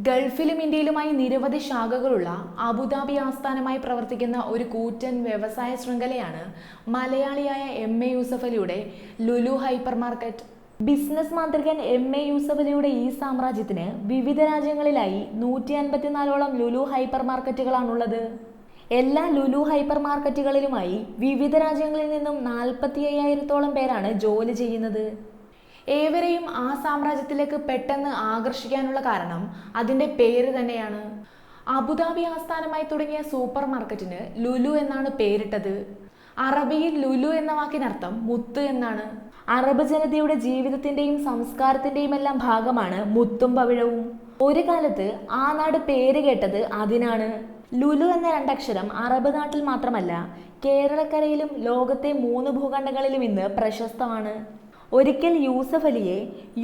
ഗൾഫിലും ഇന്ത്യയിലുമായി നിരവധി ശാഖകളുള്ള അബുദാബി ആസ്ഥാനമായി പ്രവർത്തിക്കുന്ന ഒരു കൂറ്റൻ വ്യവസായ ശൃംഖലയാണ് മലയാളിയായ എം.എ. യൂസഫ് അലിയുടെ ലുലു ഹൈപ്പർ മാർക്കറ്റ്. ബിസിനസ് മാന്ത്രികൻ എം.എ. യൂസഫ് അലിയുടെ ഈ സാമ്രാജ്യത്തിന് വിവിധ രാജ്യങ്ങളിലായി 154ഓളം ലുലു ഹൈപ്പർ മാർക്കറ്റുകളാണുള്ളത്. എല്ലാ ലുലു ഹൈപ്പർ മാർക്കറ്റുകളിലുമായി വിവിധ രാജ്യങ്ങളിൽ നിന്നും 45,000-ഓളം പേരാണ് ജോലി ചെയ്യുന്നത്. ഏവരെയും ആ സാമ്രാജ്യത്തിലേക്ക് പെട്ടെന്ന് ആകർഷിക്കാനുള്ള കാരണം അതിൻ്റെ പേര് തന്നെയാണ്. അബുദാബി ആസ്ഥാനമായി തുടങ്ങിയ സൂപ്പർ മാർക്കറ്റിന് ലുലു എന്നാണ് പേരിട്ടത്. അറബിയിൽ ലുലു എന്ന വാക്കിനർത്ഥം മുത്ത് എന്നാണ്. അറബ് ജനതയുടെ ജീവിതത്തിൻ്റെയും സംസ്കാരത്തിൻ്റെയും എല്ലാം ഭാഗമാണ് മുത്തും പവിഴവും. ഒരു കാലത്ത് ആ നാട് പേര് കേട്ടത് അതിനാണ്. ലുലു എന്ന രണ്ടക്ഷരം അറബ് നാട്ടിൽ മാത്രമല്ല, കേരളക്കരയിലും ലോകത്തെ 3 ഭൂഖണ്ഡങ്ങളിലും ഇന്ന് പ്രശസ്തമാണ്. ഒരിക്കൽ യൂസഫ് അലിയെ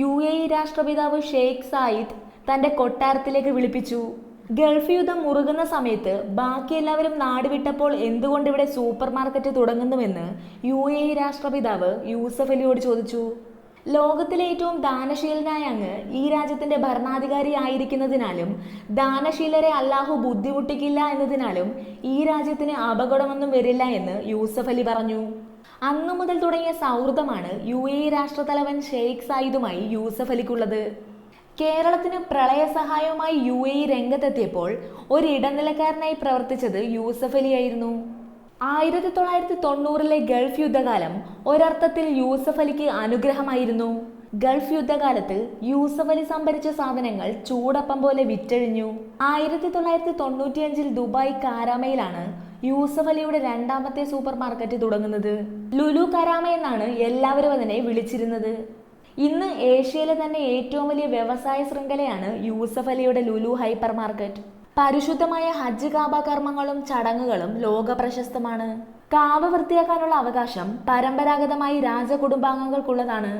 UAE രാഷ്ട്രപിതാവ് ഷെയ്ഖ് സായിദ് തൻ്റെ കൊട്ടാരത്തിലേക്ക് വിളിപ്പിച്ചു. ഗൾഫ് യുദ്ധം മുറുകുന്ന സമയത്ത് ബാക്കി എല്ലാവരും നാട് വിട്ടപ്പോൾ എന്തുകൊണ്ട് ഇവിടെ സൂപ്പർ മാർക്കറ്റ് തുടങ്ങുന്നുവെന്ന് UAE രാഷ്ട്രപിതാവ് യൂസഫ് അലിയോട് ചോദിച്ചു. ലോകത്തിലെ ഏറ്റവും ദാനശീലനായ അങ്ങ് ഈ രാജ്യത്തിൻ്റെ ഭരണാധികാരി ആയിരിക്കുന്നതിനാലും ദാനശീലരെ അല്ലാഹു ബുദ്ധിമുട്ടിക്കില്ല എന്നതിനാലും ഈ രാജ്യത്തിന് അപകടമൊന്നും വരില്ല എന്ന് യൂസഫ് അലി പറഞ്ഞു. അന്നു മുതൽ തുടങ്ങിയ സൗഹൃദമാണ് UAE രാഷ്ട്രതലവൻ ഷെയ്ഖ് സായിദുമായി യൂസഫ് അലിക്കുള്ളത്. കേരളത്തിന് പ്രളയ സഹായവുമായി UAE രംഗത്തെത്തിയപ്പോൾ ഒരു ഇടനിലക്കാരനായി പ്രവർത്തിച്ചത് യൂസഫ് അലിയായിരുന്നു. 1990-ലെ ഗൾഫ് യുദ്ധകാലം ഒരർത്ഥത്തിൽ യൂസഫ് അലിക്ക് അനുഗ്രഹമായിരുന്നു. ഗൾഫ് യുദ്ധകാലത്ത് യൂസഫ് അലി സംഭരിച്ച സാധനങ്ങൾ ചൂടപ്പം പോലെ വിറ്റഴിഞ്ഞു. 1995-ൽ ദുബായ് കാരാമയിലാണ് യൂസഫ് അലിയുടെ രണ്ടാമത്തെ സൂപ്പർ മാർക്കറ്റ് തുടങ്ങുന്നത്. ലുലു കരാമ എന്നാണ് എല്ലാവരും അതിനെ വിളിച്ചിരുന്നത്. ഇന്ന് ഏഷ്യയിലെ തന്നെ ഏറ്റവും വലിയ വ്യവസായ ശൃംഖലയാണ് യൂസഫ് അലിയുടെ ലുലു ഹൈപ്പർ മാർക്കറ്റ്. പരിശുദ്ധമായ ഹജ്ജ് കാബ കർമ്മങ്ങളും ചടങ്ങുകളും ലോക പ്രശസ്തമാണ്. കാബ വൃത്തിയാക്കാനുള്ള അവകാശം പരമ്പരാഗതമായി രാജകുടുംബാംഗങ്ങൾക്കുള്ളതാണ്.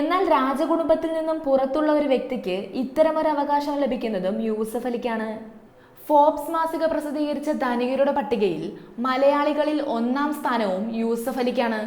എന്നാൽ രാജകുടുംബത്തിൽ നിന്നും പുറത്തുള്ള ഒരു വ്യക്തിക്ക് ഇത്തരമൊരു അവകാശം ലഭിക്കുന്നതും യൂസഫ് അലിക്കാണ്. ഫോബ്സ് മാസിക പ്രസിദ്ധീകരിച്ച ധനികരുടെ പട്ടികയിൽ മലയാളികളിൽ 1-ാം സ്ഥാനവും യൂസഫ് അലിക്കാണ്.